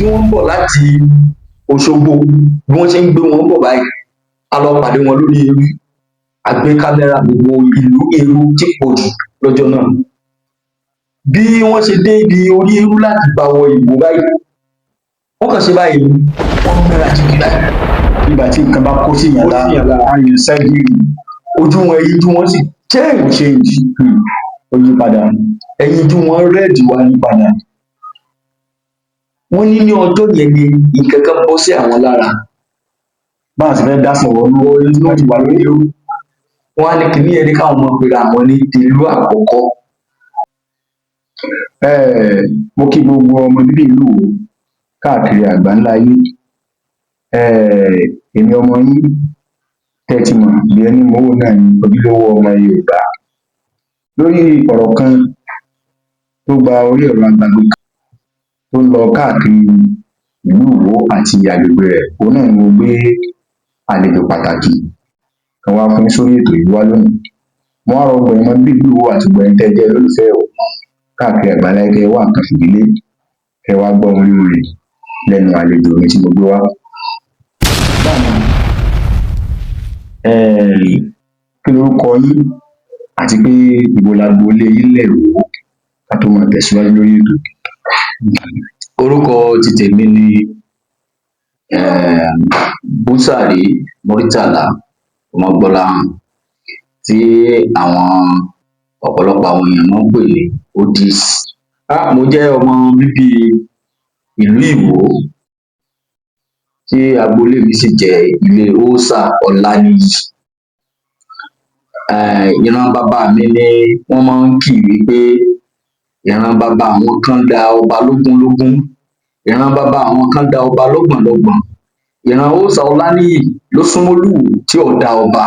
tí wọ́n ń bọ̀ láti Òṣogbo bí wọ́n ṣe ń gbé wọn bọ̀ báyìí a lọ pàdé wọn lórí eru a gbé kámẹ́rà gbogbo ìlú eru tí pọ̀ jù lọ́jọ́ náà bí wọ́n ṣe dé ibi orí eru láti gbà wọ Ìwó báyìí wọ́n kàn ṣe báyìí wọ́n mẹ́ra jìgì báyìí nígbà tí nǹkan bá kó sí yàn lára àyè sẹ́gìrì ojú wọn ẹyinjú wọn sì change ó yí padà ẹyinjú wọn rẹ́ẹ̀dì wá yí padà wọ́n ní ní ọjọ́ yẹn ni nǹkan kan bọ́ sí àwọn lára báwọn sì fẹ́ dá sọ̀rọ̀ lọ́wọ́ láti wà lórí eru wọ́n á ní kíní ẹni káwọn ọmọ pèrè àwọn ní tìlú àkọ́kọ́. Mo kí gbogbo ọmọ bíbí ìlú Ìwó káàkiri àgbáńlá ayé èmi ọmọ yín tẹ́ ẹ ti mọ̀ bí ẹni mowó náà ní ojúlówó ọmọ Yorùbá lórí ọ̀rọ̀ kan tó gba orí ẹ̀rọ agbágbé kan tó ń lọ káàkiri ìlú Ìwó àti agbègbè rẹ̀ òun náà ni mo gbé àlejò pàtàkì kan wá fún sórí ètò yìí wá lónìí mo wá rọ gbogbo ẹ̀yin ọmọ bíbí ìlú Ìwó àti gbogbo ẹ̀yin tẹ́ ẹ jẹ́ olólùfẹ́ Ìwó káàkiri àgbáńlá ayé kẹ́ ẹ wá nǹkan fìdílé kẹ́ ẹ wá gbọ́ orin rẹ̀ lẹ́nu àlejò mi tí mo gbé wá. Kí lorúkọ yín àti pé ibo lágboolé yín nílẹ̀ Ìwó ká tó máa tẹ̀síwájú lórí ètò. Orúkọ ti tèmi ni Búsàrí Múrítàlá Ọmọgbọ́láhàn tí àwọn ọ̀pọ̀lọpọ̀ àwọn èèyàn máa ń pè ní Odis. Mo jẹ́ ọmọ bíbí ìlú Ìwó tí agboolé mi sì jẹ́ ilé Òòṣà Ọláníyì. Ìran bàbá mi ni wọ́n máa ń kì wípé ìran bàbá àwọn kan da ọba lógúnlógún, ìran bàbá àwọn kan da ọba lọ́gbọ̀nlọ́gbọ̀n, ìran Òòṣà Ọláníyì ló súnmọ́ Olúwo tí ò dá ọba.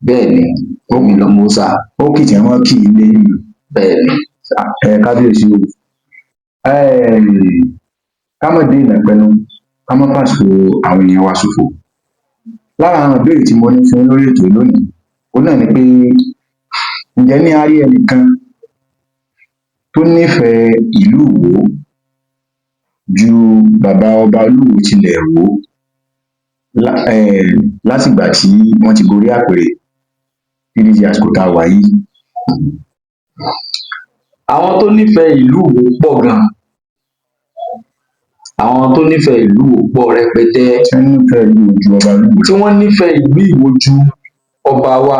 Bẹ́ẹ̀ ni èmi lọmọ Òòṣà. Ó kì tí wọ́n kì í lé yìí. Bẹ́ẹ̀ ni kábíyèsí o ká má dé ìnàpẹnu ká má fàsìkò àwọn èèyàn wa ṣòfò. Lára àwọn ìbéèrè tí mo ní fún lórí ètò lónìí òun náà ni pé ǹjẹ́ ní a rí ẹnìkan tó nífẹ̀ẹ́ ìlú Ìwó ju bàbá ọba Olúwo tilẹ̀ Ìwó látìgbà tí wọ́n ti gorí àpèrè títí di àsìkò tá a wà yìí? Àwọn tó nífẹ̀ẹ́ ìlú Ìwó pọ̀ gan. Àwọn tó nífẹ̀ẹ́ ìlú Ìwó pọ̀ rẹpẹtẹ. Tí wọ́n nífẹ̀ẹ́ ìlú Tí wọ́n nífẹ̀ẹ́ ìlú Ìwó ju ọba Olúwo. Ìwó ju ọba wa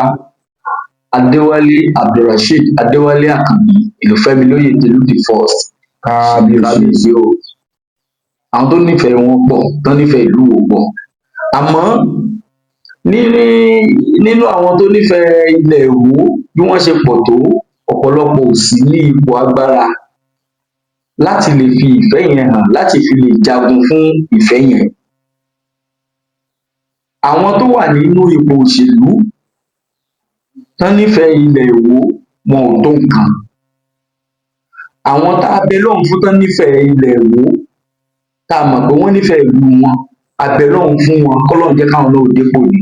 Adéwálé Abdulrasheed Adéwálé Àkànbí Ìlúfẹ́milóyè Tìlú the first. Kábíyèsí o. Àwọn tó nífẹ̀ẹ́ wọn pọ̀, tó nífẹ̀ẹ́ ìlú Ìwó pọ̀. Àmọ́ nínú àwọn tó nífẹ̀ẹ́ ilẹ̀ Ìwó bí wọ́n ṣe pọ̀ tó, ọ̀pọ̀lọpọ̀ ò sí ní ipò agbára láti lè fi ìfẹ́ yẹn hàn, láti fi lè jagun fún ìfẹ́ yẹn. Àwọn tó wà nínú ipò òṣèlú tán nífẹ̀ẹ́ ilẹ̀ Ìwó wọn ò tó nǹkan. Àwọn tá a bẹ lọ́hùn fún tán nífẹ̀ẹ́ ilẹ̀ Ìwó tá a mọ̀ pé wọ́n nífẹ̀ẹ́ ìlú wọn, a bẹ lọ́hùn fún wọn kọ́lọ́hun jẹ́ káwọn náà dépò ni.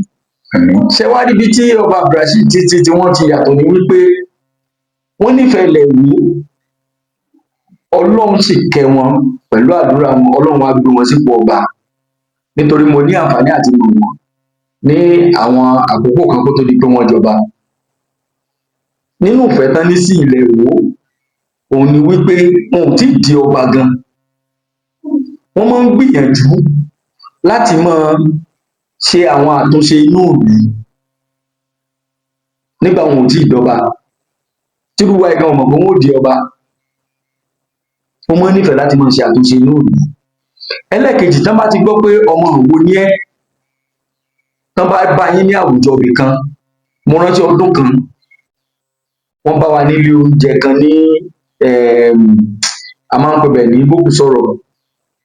Ṣé wá rí ibi tí ọba Abdulrasheed tí wọ́n ti yàtọ̀ ni wípé wọ́n nífẹ̀ẹ́ ilẹ̀ Ìwó, Ọlọ́run sì kẹ́ wọn pẹ̀lú àdúrà wọn, Ọlọ́run á gbé wọn sípò ọba nítorí mo ní àǹfààní àti mọ̀ wọ́n ní àwọn àkókò kan kó tó di pé wọ́n jọba. Nínú ìfẹ́ tán ní sí ilẹ̀ Ìwó òun ni wípé wọn ò tíì di ọba gan. Wọ́n máa ń gbìyànjú láti máa ṣe àwọn àtúnṣe inú ìlú nígbà wọn ò tíì dọba. Tírú wa yìí gan ò mọ̀ pé wọn ó di ọba. Wọ́n máa ń nífẹ̀ẹ́ láti máa ṣe àtúnṣe inú ìlú. Ẹlẹ́ẹ̀kejì, tán bá ti gbọ́ pé ọmọ Ìwó ni ẹ́, tán bá bá yín ní àwùjọ ibì kan, mo rántí ọdún kan wọ́n bá wa nílé oúnjẹ kan ní a máa ń pebẹ̀ ní Bókùsọ̀rọ̀,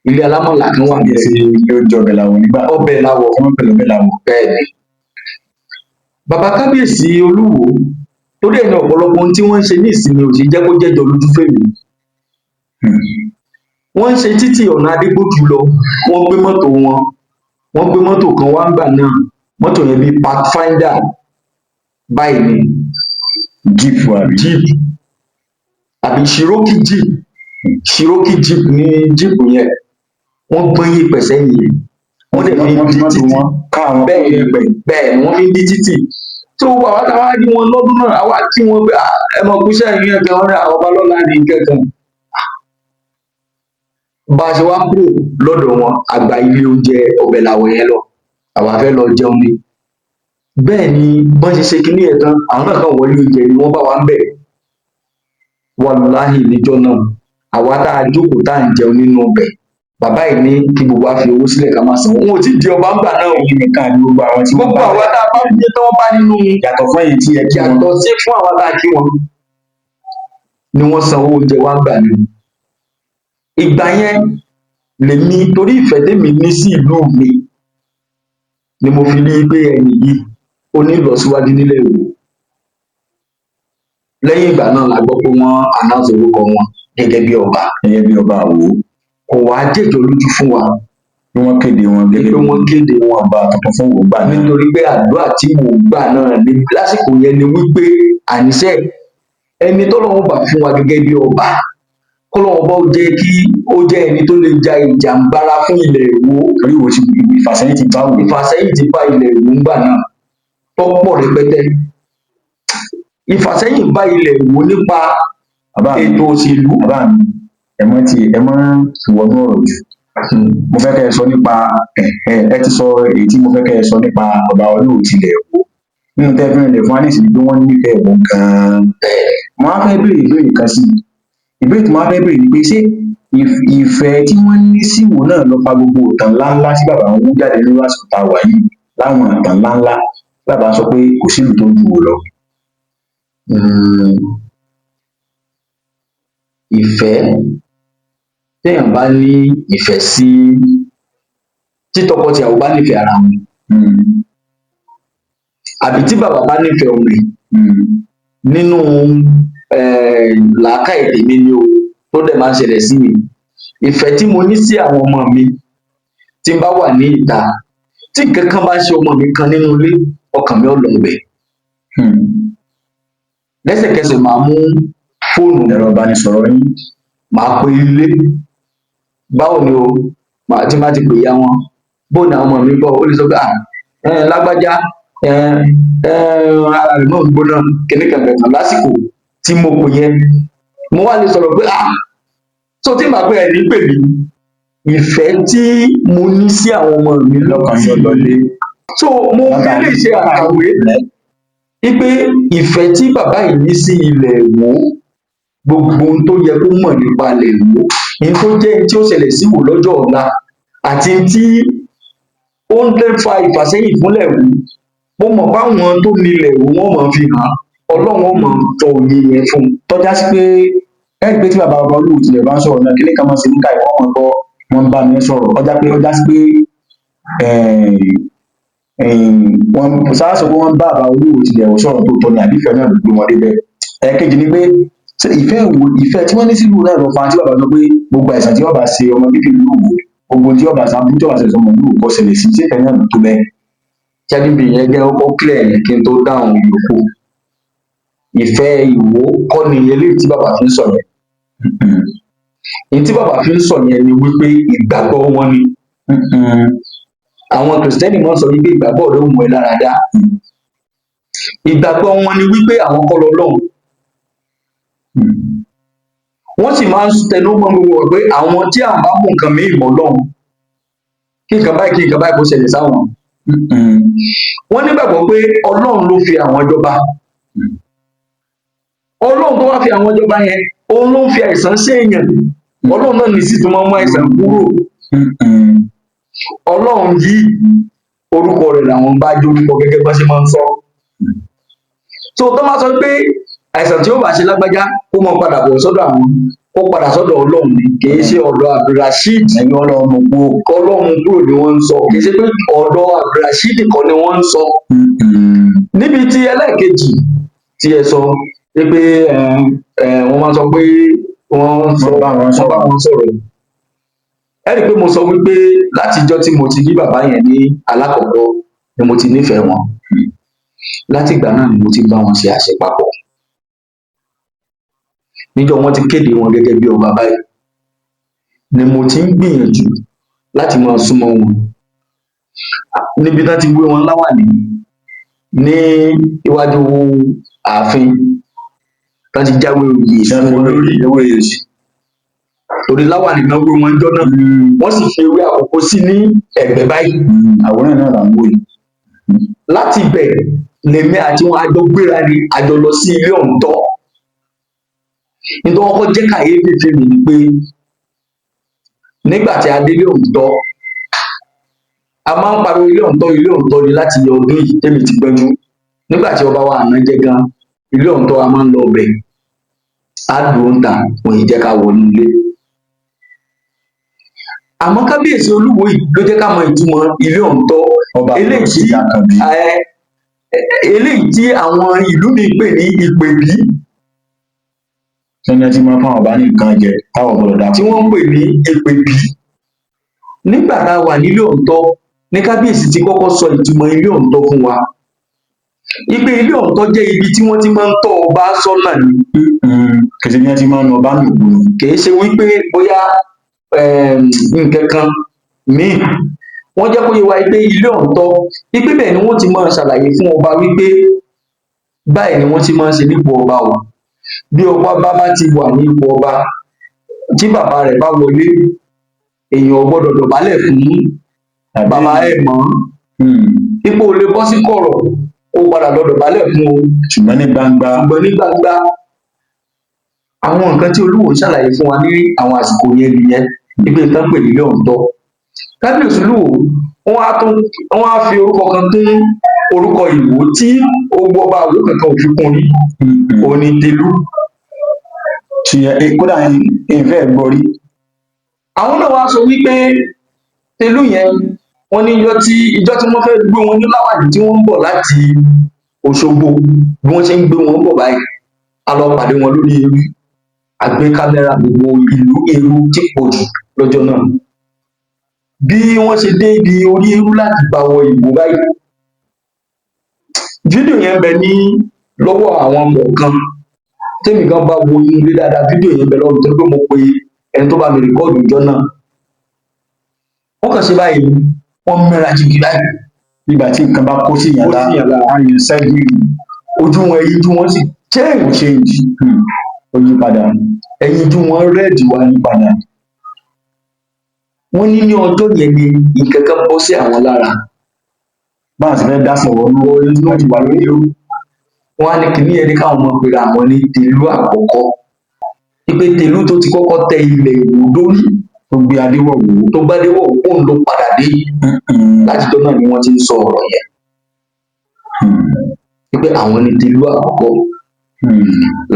ilé alámọ̀là kan wà níbẹ̀. Ilé oúnjẹ ọbẹ̀ làwọ̀ nígbà. Ọbẹ̀ làwọ̀. Wọ́n pẹ̀lú ọbẹ̀ làwọ̀. Bẹ́ẹ̀ ni. Bàbá kábíyèsí Olúwo torí ẹ̀ ní ọ̀pọ̀lọpọ̀ ohun tí wọ́n ń ṣe ní ìsinmi ò ṣe jẹ́ kó jẹ́jọ lójú fèmí. Wọ́n ń ṣe títì ọ̀nà Adégbòjú lọ, wọ́n gbé mọ́tò kan wá ńgbà náà, mọ́tò yẹn bíi Pathfinder báyìí ni. Jeep àbí Cherokee Jeep ní Jeep yẹn. wọ́n gbọ́n yẹ̀pẹ̀ sẹ́yìn yẹn wọ́n dẹ̀ fi ń di títì bẹ́ẹ̀ ni wọ́n fi ń di títì tó àwa táwa rí wọn lọ́dún náà àwa kí wọn pé ẹ mọ̀ kúṣẹ́ yín ẹ̀kan wọn ní àwọn ọba lọ́la ní kẹ̀kan bá a ṣe wá kúrò lọ́dọ̀ wọn àgbà ilé oúnjẹ ọbẹ̀ làwọn yẹn lọ àwa fẹ́ lọ jẹun ni bẹ́ẹ̀ ni bọ́n ṣe kinní ẹ̀ tán àwọn náà kàn wọlé oúnjẹ ni wọ́n bá wa ń bẹ̀ wàláhì níjọ́ náà àwa tá a jókòó tá à ń jẹun nínú ọbẹ̀ bàbá yìí ní kí gbogbo wa fi owó sílẹ̀ ká máa san wọn ò tí ì di ọba ń gbà náà òun nìkan àti gbogbo àwọn tí gbogbo àwa tá a bá gbé tí wọ́n bá nínú yàtọ̀ fún èyí tí ẹ kí wọn yàtọ̀ sí fún àwa tá a kí wọn ni wọ́n san owó oúnjẹ wa gbà nínú ìgbà yẹn lèmi torí ìfẹ́ tèmi ní sí ìlú mi ni mo fi rí pé ẹni yìí ó ní ìlọsíwájú nílẹ̀ Ìwó lẹ́yìn ìgbà náà la gbọ́ pé wọ́n announce orúkọ wọn gẹ́gẹ́ bí ọba Ìwó kò wá jẹ́jọ́ lójú fún wa bí wọ́n kéde wọn gẹ́gẹ́ bí wọ́n kéde wọn ọba tuntun fún Ìwó gbà náà nítorí pé àdúrà tí mò ń gbà náà ní lásìkò yẹn ni wípé àníṣe ẹni tọ́lọ́run bá fún wa gẹ́gẹ́ bí ọba kọ́lọ́run bá jẹ́ kí ó jẹ́ ẹni tó lè ja ìjàǹgbara fún ilẹ̀ Ìwó torí Ìwó ìfàsẹ́yìn ti bá ilẹ̀ Ìwó ńgbà náà tó pọ̀ rẹpẹtẹ ìfàsẹ́yìn bá ilẹ̀ Ìwó nípa ètò òṣèlú. ẹ mọ́ ìwọ́nú ọ̀rọ̀ jù mo fẹ́ kẹ́ ẹ sọ nípa ẹ ti sọ èyí tí mo fẹ́ kẹ́ ẹ sọ nípa ọba Olúwo tilẹ̀ Ìwó nínú tẹ́fẹ́ ilẹ̀ fún anisi ni pé wọ́n nífẹ̀ẹ́ Ìwó gan-an mo á fẹ́ béèrè ìbéèrè kan sí ìbéèrè tí mo á fẹ́ béèrè ni pé ṣé ìfẹ́ tí wọ́n ní sí Ìwó náà ló fa gbogbo ìtàn ńláńlá tí bàbá wọn wú jáde nínú àsìkò tá a wà yìí láwọn ìtàn ńláńlá bàbá sọ pé kò sílùú tó ju Ìwó lọ. Ìfẹ́ téèyàn bá ní ìfẹ́ sí tí tọkọtìyàwó bá nífẹ̀ẹ́ ara wọn àbí tí bàbá bá nífẹ̀ẹ́ ọmọ ẹ̀ nínú làákàyè tèmi ni o tó dẹ̀ máa ń ṣẹlẹ̀ sí mi ìfẹ́ tí mo ní sí àwọn ọmọ mi tí n bá wà ní ìta tí nǹkan kan bá ṣe ọmọ mi kan nínú ilé ọkàn mi ò lọ bẹ̀ lẹ́sẹ̀kẹsẹ̀ máa mú fóònù ẹ̀rọ ìbánisọ̀rọ̀ yín máa pe ilé báwo ni o tí má ti pè ya wọn bóun ni àwọn ọmọ mi gbọ́ ó lè sọ pé lágbájá ara rẹ̀ náà gbóná kíní kankan lásìkò tí mo pè yẹn mo wá lè sọ̀rọ̀ pé tó tí màá pè ẹ̀ ní pè mí ìfẹ́ tí mo ní sí àwọn ọmọ mi lọ́kàn yọ lọlé so mo fi lè ṣe àkàwé wípé ìfẹ́ tí bàbá yìí ní sí ilẹ̀ Ìwó gbogbo ohun tó yẹ kó mọ̀ nípa ilẹ̀ Ìwó ohun tó jẹ́ tí ó ṣẹlẹ̀ sí Ìwó lọ́jọ́ ọ̀la àti tí ó ń fa ìfàsẹ́yìn fúnlẹ̀ Ìwó mo mọ̀ báwọn tó nílẹ̀ Ìwó wọ́n mọ̀ fi hàn Ọlọ́run ó mọ̀ tọ òye yẹn fún un tọ́já sí pé ẹ̀rí pé tí bàbá ọba Olúwo tilẹ̀ bá ń sọ̀rọ̀ náà kíní kan máa ń ṣe nígbà ìwọ́n wọn gbọ́ wọn bá mi sọ̀rọ̀ ọjà sí pé wọn sáà sọ pé wọ́n bá bàbá Olúwo tilẹ̀ sọ̀rọ̀ tó tọ́ ni àbífẹ́ náà ló gbé wọn débẹ̀ ẹ̀ẹ̀kejì ni pé ìfẹ́ tí wọ́n ní sílùú náà lọ fa tí bàbá sọ pé gbogbo àìsàn tí wọ́n bá ṣe ọmọ bíbí ìlú Ìwó gbogbo tí wọ́n bá sábú tí wọ́n bá ṣe ọmọ ìlú Ìwó kọ́ ṣẹlẹ̀ sí ìfẹ́ náà tó bẹ́ẹ̀. jẹ́bíbi yẹn jẹ́ ó clear yẹn kí n tó dáhùn yòókù ìfẹ́ Ìwó kọ́ ni eléyìí tí bàbá fi ń sọ yẹn èyí tí bàbá fi ń sọ yẹn ni wípé ìgbàgbọ́ wọn ni àwọn kìrìsìtẹ́nì máa ń sọ wípé ìgbàgbọ́ rẹ̀ ó mú ẹ lára dá ìgbàgbọ́ wọn ni wípé àwọn kọ́ lọ́lọ́run wọ́n sì máa ń tẹnu mọ́ gbogbo pé àwọn tí àwọn bá mú nǹkan mìíràn mọ́ lọ́hùn kí nǹkan báyìí kó ṣẹlẹ̀ sáwọn wọ́n nígbàgbọ́ pé Ọlọ́run ló fi àwọn jọba Ọlọ́run tó wá fi àwọn jọba yẹn òun ló ń fi àìsàn ṣe èèyàn Ọlọ́run náà ní sì tún máa mú àìsàn kúrò Ọlọ́run yìí orúkọ rẹ̀ làwọn bá jó orúkọ gẹ́gẹ́ bá ṣe máa ń sọ tó máa sọ pé àìsàn tí ó bá ṣe lágbájá kó mọ padà bọ̀ sọ́dọ̀ àwọn kó padà sọ́dọ̀ Ọlọ́run ni kì í ṣe ọ̀dọ̀ Abdulrasheed ẹ̀yin Ọlọ́run kúrò ni wọ́n ń sọ kì í ṣe pé ọ̀dọ̀ Abdulrasheed kan ni wọ́n ń sọ níbi tí ẹlẹ́ẹ̀kejì tí ẹ sọ pé wọ́n máa sọ pé wọ́n bá wọn sọ̀rọ̀ ẹ rí i pé mo sọ wípé látijọ́ tí mo ti rí bàbá yẹn ní alákọ̀ọ́kọ́ ni mo ti nífẹ̀ẹ́ wọn láti ìgbà náà ni mo ti bá wọn ṣe àṣepapọ̀ níjọ́ wọ́n ti kéde wọn gẹ́gẹ́ bí ọba báyìí ni mo ti ń gbìyànjú láti máa súnmọ́ wọn níbi tán ti wé wọn láwàní ní iwájú ààfin tán ti jáwé oyè fún wọn lórí ewé èsì torí láwàní náà wé wọn jọ náà wọ́n sì fi ewé àkókò sí ní ẹ̀gbẹ́ báyìí àwòrán náà là ń wò yìí. láti ibẹ̀ lèmi àti wọn àjọ gbéra ni àjọ lọ sí ilé Ọ̀ǹtọ́ nítorí wọn kọ́ jẹ́ kàyéfì fèmí ni pé nígbà tí a délé Ọ̀ǹtọ́ a máa ń pariwo ilé Ọ̀ǹtọ́ ni láti yọ ọdún yìí tèmi ti gbẹ́jú nígbà tí ọba wa àná jẹ́ gan ilé Ọ̀ǹtọ́ a máa ń lọ ọbẹ̀ á dùn ń tà wọn ì jẹ́ ká wọnú ilé àmọ́ kábíyèsí Olúwo yìí ló jẹ́ ká mọ ìtumọ̀ ilé Ọ̀ǹtọ́ eléyìí tí àwọn ìlú mi pè ní Ìpèbí sẹ́ni tí wọ́n fáwọn ọba ní nǹkan jẹ táwọn gbọ́dọ̀ dá tí wọ́n ń pè ní Ìpèbí nígbà tá a wà nílé Ọ̀ǹtọ́ ní kábíyèsí ti kọ́kọ́ sọ ìtumọ̀ ilé Ọ̀ǹtọ́ fún wa ipe ilé Ọ̀ǹtọ́ jẹ́ ibi tí wọ́n ti máa ń tọ́ ọba sọ́nà ni kìí ṣe bí wọ́n ti máa ń nu ọba nùgbò kìí ṣe wípé bóyá nǹkan kan míì wọ́n jẹ́ kó yé wa pé ilé Ọ̀ǹtọ́ ipe bẹ́ẹ̀ ni wọ́n ti máa ṣàlàyé fún ọba wípé báyìí ni wọ́n ti máa ń ṣe nípò ọba o bí ọba bá ti wà ní ipò ọba tí bàbá rẹ̀ bá wọlé èèyàn ò gbọ́dọ̀ dọ̀bálẹ̀ fún bàbá ẹ̀ mọ́ ipò ò lè bọ́ sí kọ̀rọ̀ ó padà lọ dọ̀bálẹ̀ fún o ṣùgbọ́n ní gbangba àwọn nǹkan tí Olúwo ṣàlàyé fún wa ní àwọn àsìkò yẹn nìyẹn ibi nǹkan pè nílé Ọ̀ǹtọ́ kábíyèsí Olúwo wọ́n á fi orúkọ kan kún orúkọ Ìwó tí ogbó ọba Ìwó kankan ò fi kún rí òní Tèlú kódà ìfẹ́ gbọ́ rí àwọn náà wá sọ wípé Tèlú yẹn wọ́n ní ìjọ tí wọ́n fẹ́ gbé wọn ní láwàní tí wọ́n ń bọ̀ láti Òṣogbo bí wọ́n ṣe ń gbé wọn bọ̀ báyìí a lọ pàdé wọn lórí eru a gbé kámẹ́rà gbogbo ìlú eru tí pọ̀ jù lọ́jọ́ náà bí wọ́n ṣe dé ibi orí eru láti gbà wọ Ìwó báyìí fídíò yẹn bẹ ní lọ́wọ́ àwọn kọ̀ọ̀kan tèmi gan bá wo inú ilé dáadáa fídíò yẹn bẹ lọ́wọ́ tó gbé mo pe ẹni tó bá mi rìkọ́ọ̀dù ìjọ náà wọ́n kàn ṣe báyìí wọ́n mẹ́ra jìgì báyìí nígbà tí nǹkan bá kó sí ìyànlá àyè sẹ́gìrì ojú wọn ẹyinjú wọn sì change ó yí padà ẹyinjú wọn rẹ́ẹ̀dì wá yí padà wọ́n ní ọjọ́ yẹn ni nǹkan kan bọ́ sí àwọn lára báwọn sì fẹ́ dá sọ̀rọ̀ inú láti wà lórí ó wọ́n á ní kíní ẹni káwọn ọmọ pèrè àwọn ní Tèlú àkọ́kọ́ ipe Tèlú tó ti kọ́kọ́ tẹ ilẹ̀ Ìwó lórí tó gbé Adéwọ̀wò tó gbá Adéwọ̀wò òun ló padà dé láti tó náà ni wọ́n ti ń sọ ọ̀rọ̀ yẹn wípé àwọn ní Tèlú àkọ́kọ́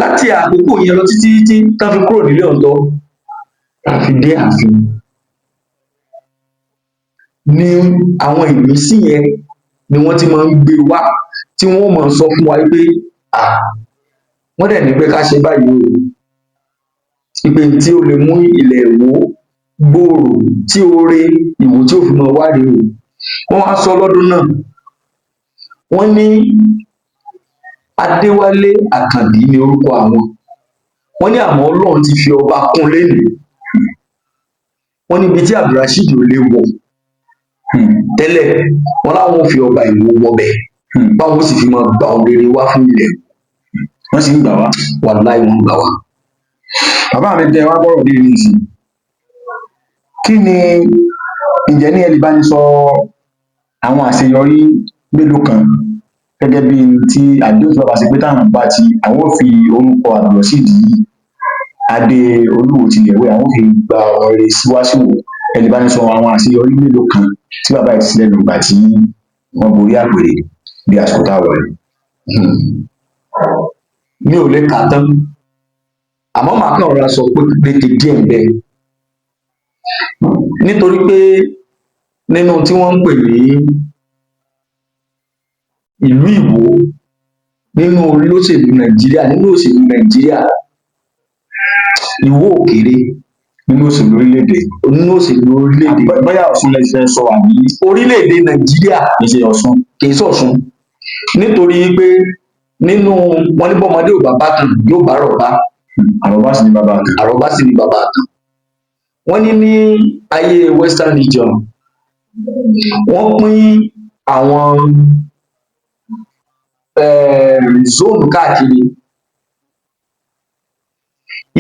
láti àkókò yẹn lọ títí tán fi kúrò nílé Ọ̀ǹtọ́ àfi dé ààfin ní àwọn ìmísí yẹn ni wọ́n ti máa ń gbé wá tí wọ́n máa sọ fún wa pé wọ́n dẹ̀ ní pé ká ṣe báyìí o ìpè tí ó lè mú ilẹ̀ Ìwó gbòòrò tí oore Ìwó tí ò fi máa wá rèé o wọ́n wá sọ lọ́dún náà wọ́n ní Adéwálé Àkànbí ní orúkọ àwọn wọ́n ní àmọ́ Ọlọ́run ti fi ọba kún lénìí wọ́n níbi tí Abdulrasheed ò lè wọ̀ tẹ́lẹ̀ wọ́n láwọn ò fi ọba Ìwó wọbẹ̀ báwọn sì fi máa gba ohun rere wá fún ilẹ̀ wọ́n sì ń gbà wá wàláhì wọ́n gbà wá. bàbá mi tẹ wá bọ̀rọ̀ dé ní ìsìn kí ni ǹjẹ́ ní ẹlẹ́bá ní sọ àwọn àṣeyọrí mélòó kan gẹ́gẹ́ bí ti àdéhùn tí bàbá ṣe pé táwọn bá ti àwọn ò fi orúkọ Abdulrasheed Adé Olúwo tilẹ̀wé àwọn ò fi gba ọ̀rọ̀ rere síwáṣíwò ẹlẹ́bá ní sọ àwọn àṣeyọrí mélòó kan tí bàbá yìí ti sílẹ̀ lògbà tí wọ́n borí àpèrè bí àsìkò táwọn rẹ̀. mi ò lè kà tán àmọ́ màá kàn rọra sọ pé pété díẹ̀ bẹ́ẹ̀ nítorí pé nínú tí wọ́n ń pè ní ìlú Ìwó nínú olóṣèlú Nàìjíríà Ìwó ò kéré nínú òṣèlú orílẹ̀-èdè bóyá Ọ̀ṣun lè fẹ́ sọ àbí orílẹ̀-èdè Nàìjíríà kì í ṣe Ọ̀ṣun kì í ṣọ̀ṣun nítorí pé nínú wọn ní bọ́mọdé ò bàbá kan yóò bá rọ̀bá àròbá sì ni bàbá kan àròbá sì ni bàbá kan wọ́n ní ayé Western Region wọ́n pín àwọn zone káàkiri.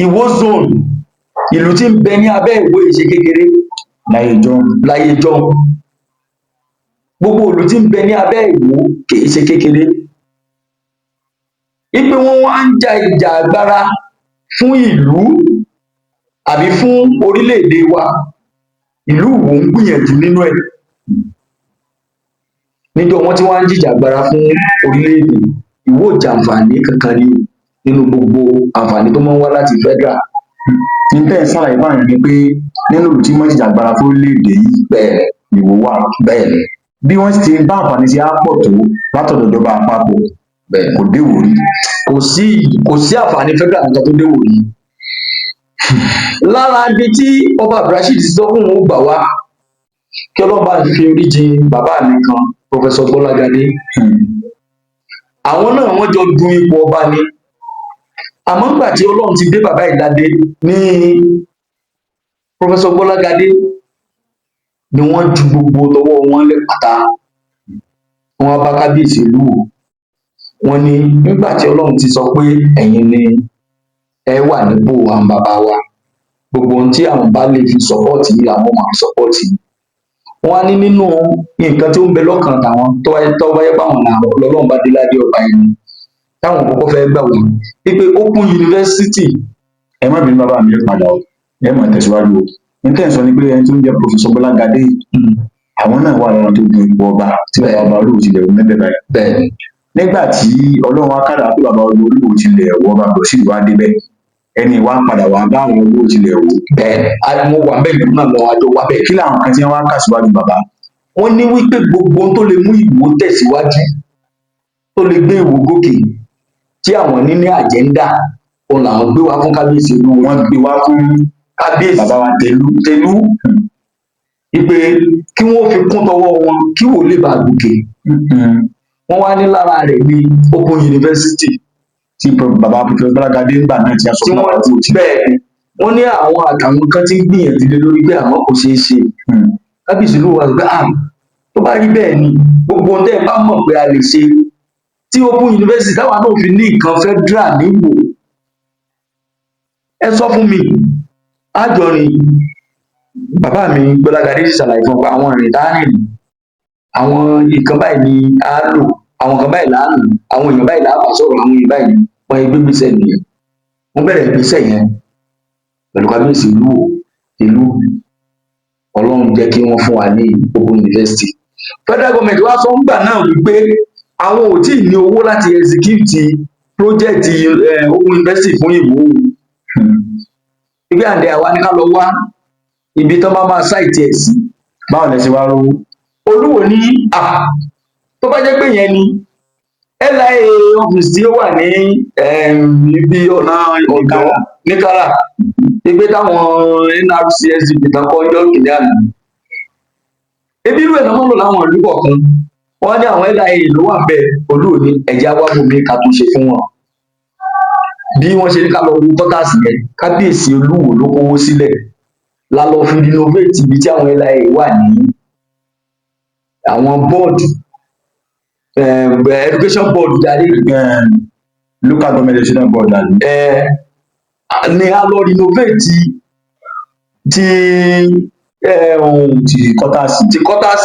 Ìwó zone, ìlú tí ń bẹ ní abẹ́ Ìwó yìí ṣe kékeré láyé jọ́un. Gbogbo ìlú tí ń bẹ ní abẹ́ Ìwó kìí ṣe kékeré. Wípé wọ́n wá ń ja ìjà agbára fún ìlú àbí fún orílẹ̀-èdè wa, ìlú Ìwó ń gbìyànjú nínú ẹ̀. Níjọ́ wọ́n tí wá ń jìjàgbara fún orílẹ̀-èdè, Ìwó ò jàǹfààní kankan nínú gbogbo àǹfààní tó máa ń wá láti federal. Ní tẹ́ ẹ̀ ṣàlàyé báyìí ni pé nínú ìlú tí wọ́n jìjàgbara fún orílẹ̀-èdè yìí Bẹ́ẹ̀ Ìwó wà. bẹ́ẹ̀ ni Bí wọ́n ti bá àǹfààní sí á pọ̀ tó látọ̀dọ̀ ìjọba àpapọ̀ bẹ́ẹ̀ kò dé Ìwó rí. kò sí àǹfààní federal nǹkan tó dé Ìwó rí. Lára ibi tí ọba Abdulrasheed ti sọ fún òun ó gbà wá, kí ọlọ́ba fi orí jin bàbá mi kan Professor Gbọ́lágadé, àwọn náà wọ́n jọ du ipò ọba ni, àmọ́ nígbà tí Ọlọ́run ti dé bàbá ìdádé ní Professor Gbọ́lágadé ni wọ́n ju gbogbo tọwọ́ wọn lẹ̀ pátá. Wọ́n bá kábíyèsí ìlú Ìwó, wọ́n ní nígbà tí Ọlọ́run ti sọ pé ẹ̀yin ni ẹ wà nípò àwọn bàbá wa, gbogbo ohun tí àwọn bá lè fi sọ́pọ́ọ̀tì yìí àwọn máa sọ́pọ́ọ̀tì. Wọ́n á ní nínú nǹkan tí ó ń bẹ lọ́kàn tàwọn tó wáyé báwọn lọ́lọ́run bá dé ládé ọba ẹni táwọn kọ́kọ́ fẹ́ gbà wọ́n wípé Open University. Ẹ má bínú bàbá mi padà o, ẹ má tẹ̀síwájú o. Ní tẹ́ ẹ̀ sọ ni pé ẹni tó ń jẹ́ Professor Gbọ́lágadé àwọn náà wà lọ́nà tó du ipò ọba tí bàbá ọba olóòwò tilẹ̀ wò mẹ́bẹ̀ báyìí. Bẹ́ẹ̀ Nígbà tí Ọlọ́run wá kádàrá pé bàbá olóòwò tilẹ̀ wọ ọba Abdulrasheed wá débẹ̀, ẹni wá padà wá bá àwọn olóòwò tilẹ̀ wò. bẹ́ẹ̀ mo wà bẹ́ẹ̀ ìlú náà lọ́wọ́ àjọ wá bẹ́ẹ̀. Kí làwọn kan tí wọ́n wá kà síwájú bàbá? Wọ́n ní wípé gbogbo ohun tó lè mú Ìwó tẹ̀síwájú, tó lè gbé Ìwó gòkè, tí àwọn ní àjẹ́ńdà, òun làwọn gbé wá fún kábíyèsí ìlú. Wọ́n gbé wá fún kábíyèsí bàbá wa Tẹ̀lú wípé kí wọ́n fi kún tọwọ́ wọn kí Ìwó lè bá gòkè. Wọ́n wá ní lára rẹ̀ ní Open University tí bàbá Professor Gbọ́lágadé nígbà náà ti aṣọ tí wọ́n ti bẹ́ẹ̀ ni wọ́n ní àwọn àtàwọn kan ti ń gbìyànjú lé lórí pé àwọn kò ṣeé ṣe. Kábíyèsí ìlú wa sọ pé tó bá rí bẹ́ẹ̀ ni gbogbo ohun tẹ́ ẹ bá mọ̀ pé a lè ṣe tí Open University táwa náà fi ní nǹkan federal ní Ìwó, ẹ sọ fún mi. Àjọrin bàbá mi Gbọ́lágadé sì ṣàlàyé fún ọ̀pọ̀ àwọn ìrìn táàrin, àwọn nǹkan báyìí ni a lò, àwọn nǹkan báyìí là á lò, àwọn èèyàn báyìí là á bá sọ̀rọ̀, àwọn èèyàn báyìí wọ́n gbé gbèsè nìyẹn. Wọ́n bẹ̀rẹ̀ ìgbésẹ̀ yẹn pẹ̀lú kábíyèsí ìlú. Ọlọ́run jẹ́ kí wọ́n fún wa ní Open University. Federal government wá sọ ńgbà náà wípé àwọn ò tí ì ní owó láti execute project Open University fún Ìwó. Ibi àǹdẹ̀ àwa ní ká lọ wá ibi tán bá máa ṣáìtì ẹ̀ sí. Báwo lẹ ṣe wá rówó? Olúwo ní tó bá jẹ́ pé yẹn ni LIA office tí ó wà ní ibi ọ̀nà Ọ̀dọ́ ní Kárà, ibi táwọn NRCSDP tán kọ́ ọjọ́ kìíní àná. Ebi irú ẹ̀ náà wọ́n lò láwọn ìlú kọ̀ọ̀kan. Wọ́n ní àwọn LIA ló wà bẹ́ẹ̀. Olúwo ní ẹ̀jẹ̀ wá bòmí ká tún ṣe fún wọn. Bí wọ́n ṣe ní ká lọ wo quarters yẹn, kábíyèsí Olúwo ló kówó sílẹ̀ la lọ fi renovate ibi tí àwọn LIA wà ní àwọn board education board darí local government education board ni a lọ renovate ti quarters.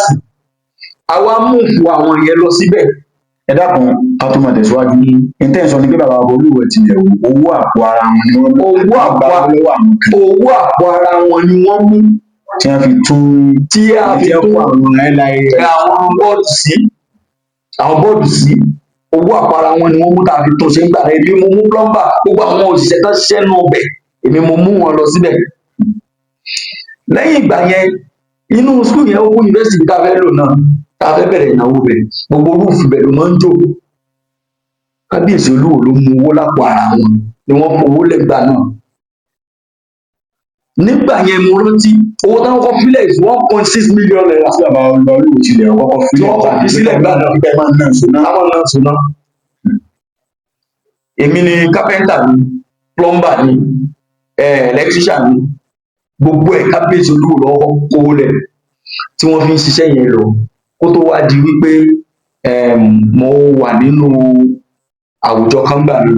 Àwa mú fún àwọn yẹn lọ síbẹ̀. Ẹ dákun ká tó máa tẹ̀síwájú. Intention ni pé bàbá Olúwo tilẹ̀ wò owó àpò ara wọn ni wọ́n mú. Owó àpò ara wọn ni wọ́n mú. Tí wọ́n fi tún àwọn LIA àwọn bọ́ọ̀dù sí. Owó àpò ara wọn ni wọ́n mú tá a fi tún ṣe ń gbà rẹ̀. Èmi mo mú plumber, gbogbo àwọn òṣìṣẹ́ tó ṣiṣẹ́ nù ọbẹ̀, èmi mo mú wọn lọ síbẹ̀. Lẹ́yìn ìgbà yẹn, inú school yẹn Open University tá a fẹ́ lò náà, tá a fẹ́ bẹ̀rẹ̀ ìnáwó bẹ̀, gbogbo rúùfù bẹ̀ ló máa ń jò. Kábíyèsí Olúwo ló mú owó lápò ara wọn ni wọ́n fowó lẹ́gbà náà. Nígbà yẹn mo rántí owó táwọn kọ́ fílẹ̀ is 1.6 million naira. Tí bàbá Olúwo tilẹ̀ kọ́kọ́ fílẹ̀ gbà náà pípẹ́ máa ń náà sóná. Àwọn náà sóná. Èmi ni carpenter ni, plumber ni, electrician ni, gbogbo ẹ̀ kábíyèsí olúwo lọ́wọ́ kówó lẹ̀ tí wọ́n fi ń ṣiṣẹ́ yẹn lọ kó tó wá di wípé mo wà nínú àwùjọ kan gbà mí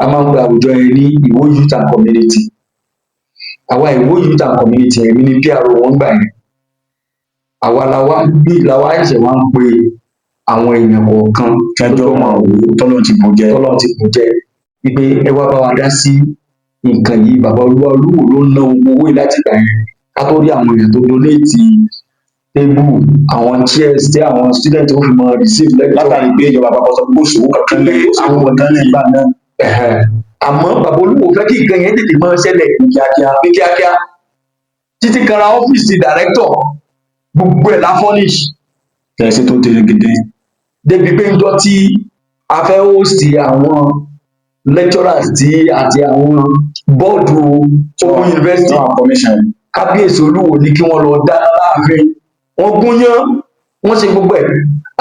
a máa ń pe àwùjọ yẹn ní Ìwó Youth and Community. Àwa Ìwó Youth and Community yẹn mi ní PRO wọn gbà yẹn. Àwa làwa ẹ̀ṣẹ̀ wá ń pe àwọn èèyàn kọ̀ọ̀kan kẹjọ máa wò ó tọ́lọ́ ti bò jẹ́ wípé ẹ wá bá wa dá sí nǹkan yìí. Bàbá Olúwa Olúwo ló ń ná owó yìí láti gbà yẹn ká tó rí àwọn èèyàn tó donate tébù, àwọn chairs tí àwọn student ó fi mọ receive lecture. látàrí pé ìjọba àpapọ̀ sọ pé kò sówó kankan lé àwọn ọ̀dọ́ nígbà náà. Àmọ́ bàbá Olúwo fẹ́ kí nǹkan yẹn tètè máa ṣẹlẹ̀ ní kíákíá títí kanra ọ́fíìsì director gbogbo ẹ̀ la furnish. Kẹ̀sí tó tẹ̀lé gidi. Débi pé njọ́ tí a fẹ́ host àwọn lecturers àti àwọn bọ́ọ̀dù Open University kábíyèsí Olúwo ní kí wọ́n lọ dáná láàfin, wọ́n gúnyán, wọ́n ṣe gbogbo ẹ̀.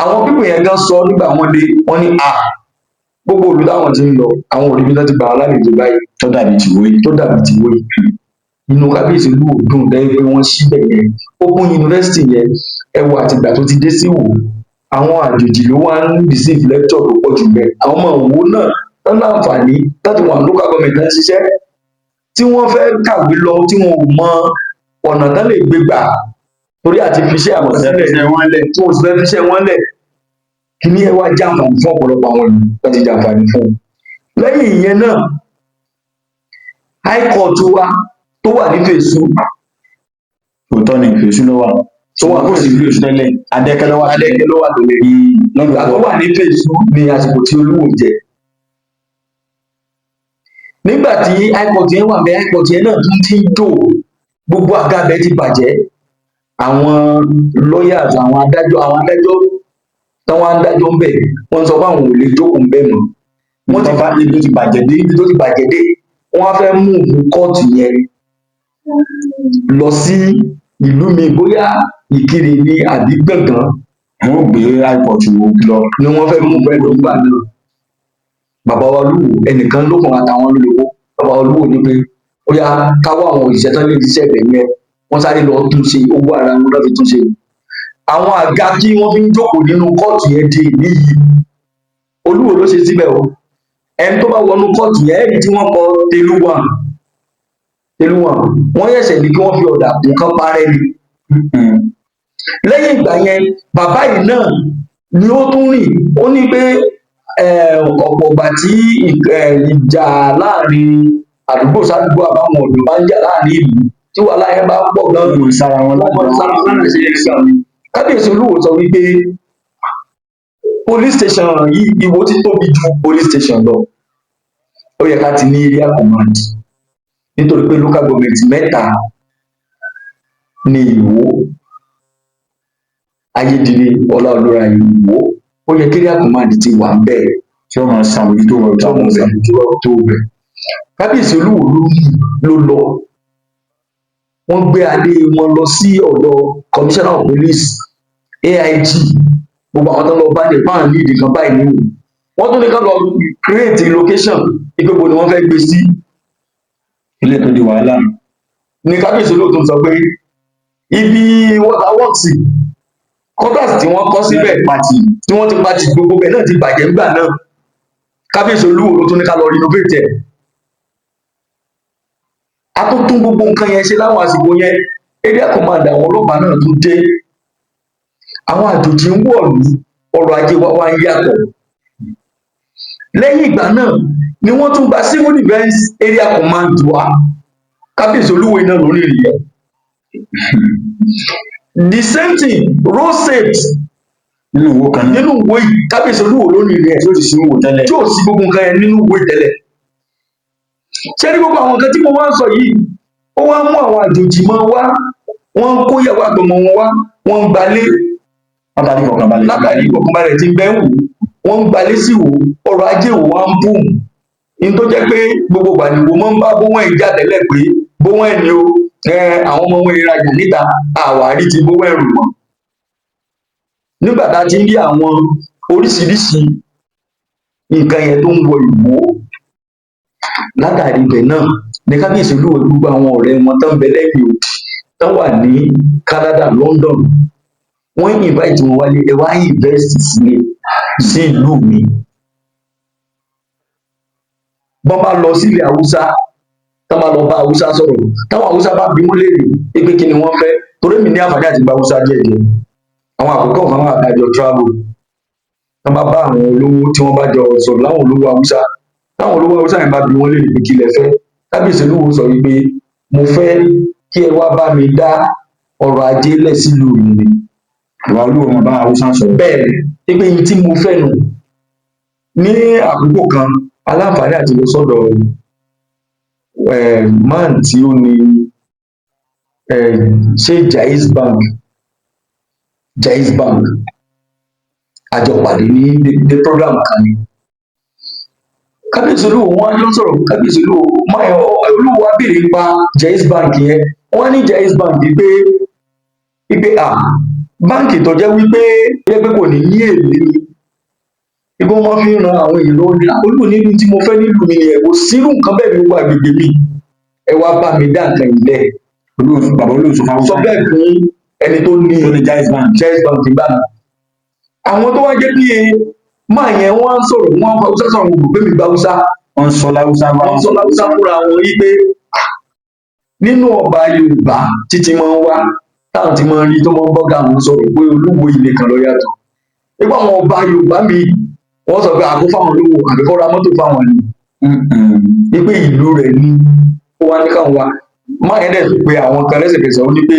Àwọn pípọ̀ yẹn gan sọ nígbà wọn dé, wọ́n ní gbogbo olú táwọn ti ń lọ àwọn òrìbí náà ti gbà wọn lálejò báyìí tó dàbí tìwó yìí. Inú kábíyèsí Olúwo dùn lẹ́yìn pé wọ́n síbẹ̀ yẹn Open University yẹn ẹwà àtìgbà tó ti dé sí Ìwó àwọn àjòjì ló wá ń receive lecture tó pọ̀ jù bẹ́ẹ̀. Àwọn ọmọ Ìwó náà wọ́n láǹfààní láti wà local government náà ṣiṣẹ́ tí wọ́n fẹ́ kàwé lọ tí wọn ò mọ ọ̀nà tán lè gbé gbà torí àti fiṣẹ́ àwọn sílẹ̀ tí wọ́n sì fẹ́ fiṣẹ́ wọn lẹ̀ kí ní ẹ wá jàǹfààní fún ọ̀pọ̀lọpọ̀ àwọn ìlú láti jàǹfààní fún un. Lẹ́yìn ìyẹn náà high court wa tó wà ní Fèsù. Òótọ́ ni Fèsù ló wà. Tó wà fún ìlú Fèsù tẹ́lẹ̀. Adẹ́kẹ́ ló wà lórí nígbà tó wà ní Fèsù ní àsìkò tí Olúwo jẹ. Nígbà tí high court yẹn wà bẹ́ẹ̀ high court yẹn náà tún ti ń jò gbogbo àga bẹ́ẹ̀ ti bàjẹ́. Àwọn lawyers àwọn adájọ́ táwọn adájọ́ ń bẹ̀ wọ́n sọ pé àwọn ò lè jókòó ń bẹ̀ mọ́. Wọ́n ti bá ibi tó ti bàjẹ́ dé. Wọ́n á fẹ́ mú kóòtù yẹn lọ sí ìlú mi bóyá Ìkirè ní àbí Gbọ̀ngán. Wọ́n gbé high court wo lọ ni wọ́n fẹ́ mú bẹ́ẹ̀ lọ́gbà náà. Bàbá wa Olúwo ẹnìkan ló kàn àtàwọn olówó. Bàbá Olúwo ní pé ó yá káwọ́ àwọn òṣìṣẹ́ tán lè ṣiṣẹ́ ibẹ̀ yẹn wọ́n sáré lọ tún ṣe owó ara wọn lọ́ fi tún ṣe. Àwọn àga tí wọ́n fi ń jókòó nínú kóòtù yẹn di níyì Olúwo ló ṣe síbẹ̀ o. Ẹni tó bá wọnú kóòtù yẹn ẹ̀rí tí wọ́n kọ Tẹlúwọ̀n wọ́n yẹ̀sẹ̀ ní kí wọ́n fi ọ̀dà kún kán parẹ́ ni. Lẹ́yìn ìgbà yẹn bàbá yìí náà ni ó tún rìn ó ní pé ọ̀pọ̀ ìgbà tí ìjà láàrin àdúgbò sádùúgbò àbáwọn ọ̀dọ́ bá ń jà láàrin ìlú tí wàhálà yẹn bá pọ̀ gan lọ́wọ́ sára wọn ṣe é sàn ni. Kábíyèsí Olúwo sọ wípé police station yìí Ìwó ti tóbi ju police station lọ ó yẹ ká ti ní area command nítorí pé local government mẹ́ta ní Ìwó Ayédìrẹ Ọláolúwa Ìwó ó yẹ kí area command ti wà bẹ́ẹ̀ tí wọ́n máa ṣàmójútó wọn tó bẹ̀. Kábíyèsí Olúwo ló lọ wọ́n gbé adé wọn lọ sí ọ̀dọ̀ commissioner of police AIG gbogbo àwọn tó lọ bá ní ìpáhàn ní ìdìkan báyìí nínú wọ́n tún ní ká lọ create location ìgbébo ni wọ́n fẹ́ gbé sí ilé tó di wàhálà ní Kábíyèsí Olúwo tó sọ pé ibi water works quarters tí wọ́n kọ́ síbẹ̀ tí wọ́n ti pàtì gbogbo bẹ̀ náà ti bàjẹ́ nígbà náà Kábíyèsí Olúwo ló tún ní ká lọ renovate ẹ̀. A tó tún gbogbo nǹkan yẹn ṣe láwọn àsìkò yẹn area command àwọn ọlọ́pàá náà tún dé àwọn àjòjì ń wọ̀lú ọrọ̀ ajé wa wá ń yàtọ̀. Lẹ́yìn ìgbà náà ni wọ́n tún gba civil defence area command wa Kábíyèsí Olúwo iná lórí ìrìyẹ. The same thing road safety nínú Ìwó kan náà nínú Ìwó yìí Kábíyèsí Olúwo lórí ìrìyẹ tí ó ti sí Ìwó tẹ́lẹ̀ tí ó sì gbogbo nǹkan yẹn nínú Ìwó tẹ́lẹ̀. Ṣé ní gbogbo àwọn nǹkan tí mo wá ń sọ yìí ó wá mú àwọn àjòjì mọ́ wá wọ́n ń kó yàwó àgbọ̀mọ̀ wọn wá wọ́n ń gbalé látàrí ìfọ̀kànbalẹ̀ tí ń bẹ ń wò wọ́n ń gbalé sí Ìwó ọrọ̀ ajé Ìwó wá ń boom ní tó jẹ́ pé gbogbo ìgbà ni Ìwó máa ń bá bówọ́n ìjà tẹ́lẹ̀ pé bówọ́n ẹni o àwọn ọmọ wọn ìrajà níta àwárí ti bówọ́n ẹrù mọ́. Nígbà tá a ti ń rí àwọn oríṣiríṣi nǹkan yẹn tó ń wọ Ìwó látàrí ibẹ̀ náà ní kábíyèsí olúwo gbogbo àwọn ọ̀rẹ́ wọn tán bẹ lẹ́yìn òdì tán wà ní Canada, London, wọ́n invite wọn wálé, ẹ wá invest sílé sí ìlú mi. Bọ́n bá lọ sílẹ̀ Haúsá, tán bá lọ bá Haúsá sọ̀rọ̀, táwọn Haúsá bá bí wọ́n léèrè pé kí ni wọ́n fẹ́, torí mi ní àǹfààní àti gba Haúsá díẹ̀díẹ̀, àwọn àkókò kan wà dájọ travel, tán bá bá àwọn olówó tí wọ́n bá jọ sọ̀rọ̀ láwọn olówó Haúsá, táwọn olówó Haúsá yẹn bá bí wọ́n léèrè pé kí lẹ fẹ́, kábíyèsí olúwo sọ wípé mo fẹ́ kí ẹ wá bá mi dá ọrọ̀ ajé lẹ̀ sílùú mi ni. Bàbá olúwo máa bá Haúsá sọ̀rọ̀. Bẹ́ẹ̀ ni pé ohun tí mo fẹ́ nù. Ní àkókò kan aláǹfààní àti lọ sọ́dọ̀ man tí ó ní ṣé Jaiz Bank àjọpàdé ní program kan ni. Kábíyèsí olúwo wọn ló sọ̀rọ̀, kábíyèsí olúwo wá béèrè nípa Jaiz Bank yẹn, wọ́n ní Jaiz Bank pé báǹkì tó jẹ́ wípé kò ní ní èlé ni, ibi wọn fi ń ran àwọn èèyàn lọ́wọ́ ní olúwo nínú tí mo fẹ́ nílùú mi nìyẹn, kò sírú nǹkan bẹ́ẹ̀ ní gbogbo àgbègbè mi, ẹ wá bá mi dá nǹkan ilẹ̀. Bàbá olúwo sọ bẹ́ẹ̀ fún ẹni tó ní Jaiz Bank gbà náà. Àwọn tó wá jẹ́ bí máa yẹn wọ́n á sọ̀rọ̀, wọ́n á fa Haúsá sọ̀rọ̀, gbogbo pé mi gba Haúsá, wọ́n sọ láwùsá fúnra wọn yí pé nínú ọba Yorùbá títí máa ń wá táwọn ti máa ń rí tó máa ń bọ́gà wọn sọ̀rọ̀ pé olúwo ilé kan ló yàtọ̀. Nígbà àwọn ọba Yorùbá mi wọ́n sọ pé àkó fáwọn olówó àbíkọ́ ra mọ́tò fáwọn ni, wípé ìlú rẹ̀ ni ó wá ní káwọn wá. Máa yẹn dẹ̀ pé àwọn kan lẹ́sẹ̀kẹsẹ̀ ó ní pé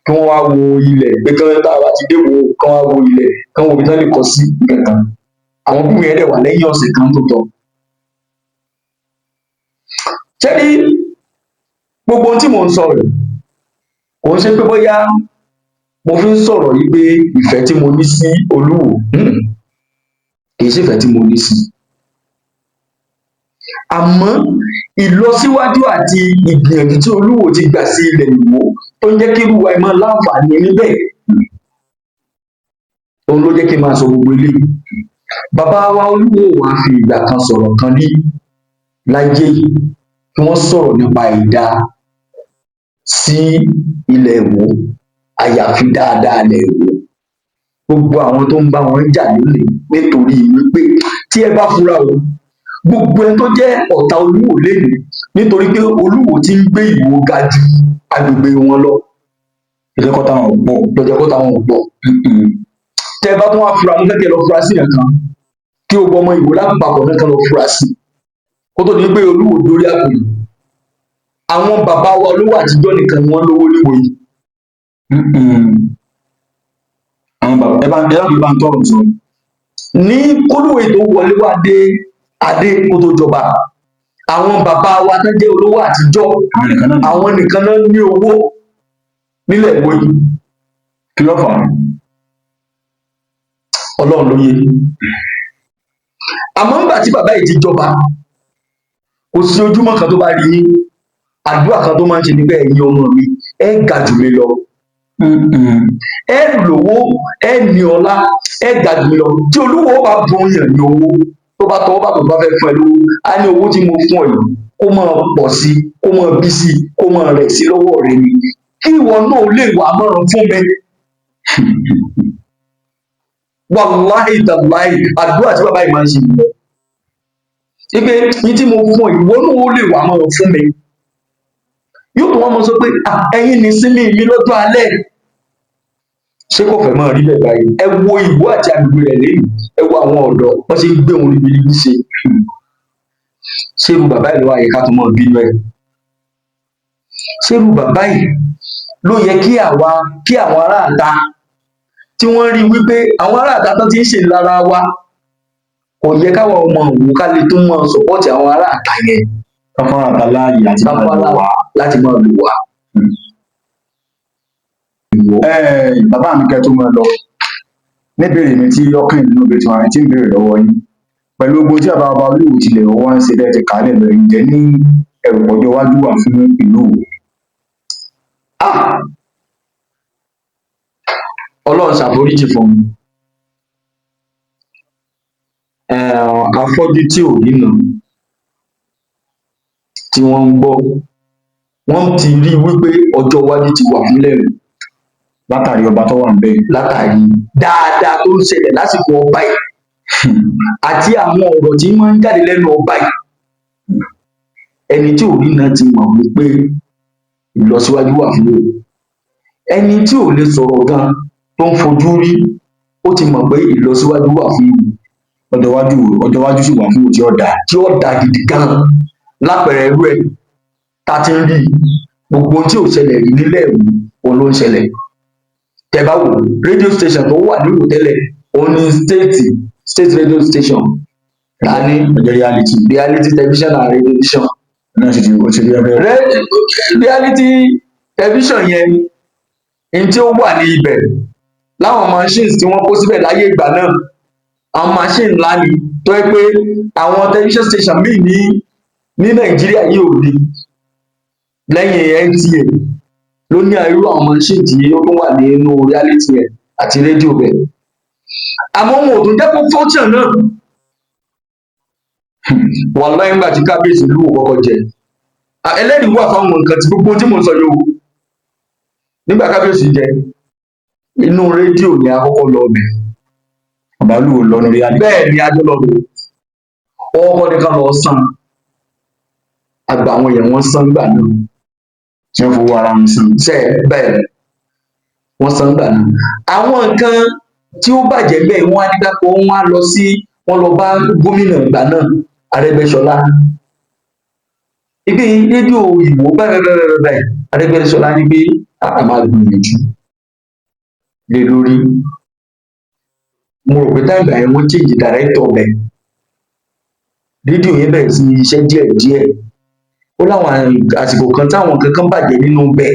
kí wọ́n wá wo ilẹ̀, pé kí wọ́n tá a bá ti dé wo kán wá wo ilẹ̀, kán wo ibi tán lè kọ́ sí kankan. Àwọn búburú yẹn dẹ̀ wà lẹ́yìn ọ̀sẹ̀ kan tó tọ́. Ṣẹ́rí gbogbo ohun tí mò ń sọ rẹ̀ kò ń ṣe pé bóyá mo fi ń sọ̀rọ̀ yìí pé ìfẹ́ tí mo ní sí olúwo, kì í ṣe ìfẹ́ tí mo ní sí. Àmọ́ ìlọsíwájú àti ìgbìyànjú tí olúwo ti gbà sí ilẹ̀ Ìwó tó ń jẹ́ kí irú wa ẹ máa láǹfààní níbẹ̀, òun ló jẹ́ kí n máa sọ gbogbo eléyìí. Bàbá wa olúwo wá fi ìgbà kan sọ̀rọ̀ kan rí láyé yìí, kí wọ́n sọ̀rọ̀ nípa ìdá sí ilẹ̀ Ìwó, àyàfi dáadáa ilẹ̀ Ìwó. Gbogbo àwọn tó ń bá wọn jà lónìí nítorí wípé tí ẹ bá fura o, gbogbo ẹni tó jẹ́ ọ̀tá olúwo lénìí nítorí pé olúwo ti ń gbé Ìwó ga ju agbègbè wọn lọ, lọ́jọ́ kọ́ta wọn ò pọ̀. Tẹ́ ẹ bá tún wá fura, mo fẹ́ kẹ́ lọ fura sí nǹkan kí o gbọ́ ọmọ Ìwó lápapọ̀ náà kan lọ fura sí kó tó di pé olúwo dórí àpèrè. Àwọn bàbá wa olówó àtijọ́ nìkan ni wọ́n lówó níwò yìí. Àwọn bàbá ẹ bá ń tọrọ sọ. Ní kólúwo ètò wọlé wá dé adé kó tó jọba, àwọn bàbá wa tó jẹ́ olówó àtijọ́, àwọn nìkan náà ní owó nílẹ̀ Ìwó yìí. Kí ló fà á? Ọlọ́run ló yé. Àmọ́ nígbà tí bàbá yìí ti jọba, kò sí ojúmọ́ kan tó bá rí yín, àdúrà kan tó máa ń ṣe níbẹ̀, ẹ̀yin ọmọ mi ẹ ga jù mí lọ, ẹ lówó, ẹ ní ọlá, ẹ ga jù mí lọ. Tí olúwo bá bùn yàn ní owó, tó bá tọwọ́ bá tó bá fẹ́ fún ẹ lówó, á ní owó tí mo fún ọ yìí kó máa pọ̀ sí, kó máa bí sí, kó máa rẹ̀ sí lọ́wọ́ rẹ ni, kí ìwọ náà lè wà mọ́ràn fún mi. Wàláhì tàláhì àdúrà tí bàbá yìí máa ń ṣe nìyẹn. Ipe ní tí mo fún ọ ìwọ náà ó lè wà mọ́ràn fún mi. Yóò tún wọ́n mọ sọ pé ẹ̀yin ní sinmi mi lọ́jọ́ alẹ́. Ṣé kò fẹ́ máa rí bẹ́ẹ̀ báyìí? Ẹ wo Ìwó àti agbègbè rẹ̀ lẹ́yìn, ẹ wo àwọn ọ̀dọ́ wọ́n ṣe ń gbé wọn ribiribi ṣe. Ṣé irú bàbá yìí ló wà yẹ ká tún mọ̀ bínú ẹ̀? Ṣé irú bàbá yìí ló yẹ kí àwọn aráàta tí wọ́n rí wípé àwọn aráàta tó ti ń ṣe lára wa, kò yẹ káwọn ọmọ Ìwó ká lè tún mọ sọpọ́ọ̀tì àwọn aráàta yẹn. Káfọ́n àtà láàyè àti láti máa lò wá. Bàbá mi kẹ́ tó máa lọ, níbèrè mi tí ọkàn nínú ibi tí wọ́n ti ń béèrè lọ́wọ́ yín, pẹ̀lú gbogbo tí bàbá ọba olúwo tilẹ̀ wọ́n ń ṣe bẹ́ẹ̀ ti kàálẹ̀ lọ, ǹjẹ́ ní ẹ̀rù ọjọ́ iwájú wà fún ìlú Ìwó? Ọlọ́run ṣàforíjì fún mi. Afọ́jú tí ò ríran, tí wọ́n ń gbọ́, wọ́n ti rí wípé ọjọ́ iwájú ti wà fúnlẹ̀ rẹ̀ látàrí ọba tó wà ń bẹ. látàrí dáadáa tó ń ṣẹlẹ̀ lásìkò ọba yìí àti àwọn ọ̀rọ̀ tí máa ń jáde lẹ́nu ọba yìí. Ẹni tí ò rí náà ti mọ̀ wípé ìlọsíwájú wà fún òun. Ẹni tí ò lè sọ̀rọ̀ gan tó ń fojú rí, ó ti mọ̀ pé ìlọsíwájú wà fún òun. ọjọ́ iwájú sì wà fún òun tí ó dáa gidi gan. Lápẹẹrẹ irú ẹ̀ tá ti ń rí gbogbo tí ò ṣẹlẹ̀ rí nílẹ̀ ìwé òun ló ń ṣẹlẹ̀. Tẹ́ bá wò rédíò station tó wà nílùú tẹ́lẹ̀ òun ni state radio station ta ní reality television and radio station. náà sì ti ó ti rí ẹgbẹ́. Reality television yẹn ní tí ó wà ní ibẹ̀ láwọn machines tí wọ́n kó síbẹ̀ láyé ìgbà náà, àwọn machine ńlá ni tó yẹ pé àwọn television station míì ní Nàìjíríà yìí ò ní. Lẹ́yìn NTA ló ní irú àwọn machine tí ó tún wà nínú reality yẹn àti rédíò bẹ̀. Àmọ́ wọn ò tún jẹ́ kó function náà. Wàláhì nígbà tí kábíyèsí lù kọ́kọ́ jẹ ẹlẹ́rìí wà fáwọn nǹkan tí gbogbo tí mo sọ yòó. Nígbà kábíyèsí jẹ inú rédíò ni àkọ́kọ́ lọ bẹ̀. Bàálù lọ lórí adé. Bẹ́ẹ̀ ni ajọ́ lọ bẹ̀. Ọkọ̀ nìkan lọ san. Àgbà àwọn èèyàn wọn san gbà náà. Tí wọ́n fowó ara wọn san. Bẹ́ẹ̀ wọ́n san gbà náà. Àwọn nǹkan tí ó bàjẹ́ bẹ́ẹ̀ wọ́n á ní kápọ̀ wọ́n lọ bá gómìnà ìgbà náà Arẹ́gbẹ́ṣọlá. Ibi rédíò Ìwó báyìí Arẹ́gbẹ́ṣọlá ní pé a máa gbìyànjú lé lórí. Mo rò pé táìgbà yẹn wọ́n change director bẹ̀. Rédíò yẹn bẹ̀rẹ̀ sí iṣẹ́ díẹ̀díẹ̀. Ó láwọn àsìkò kan táwọn kankan bàjẹ́ nínú bẹ̀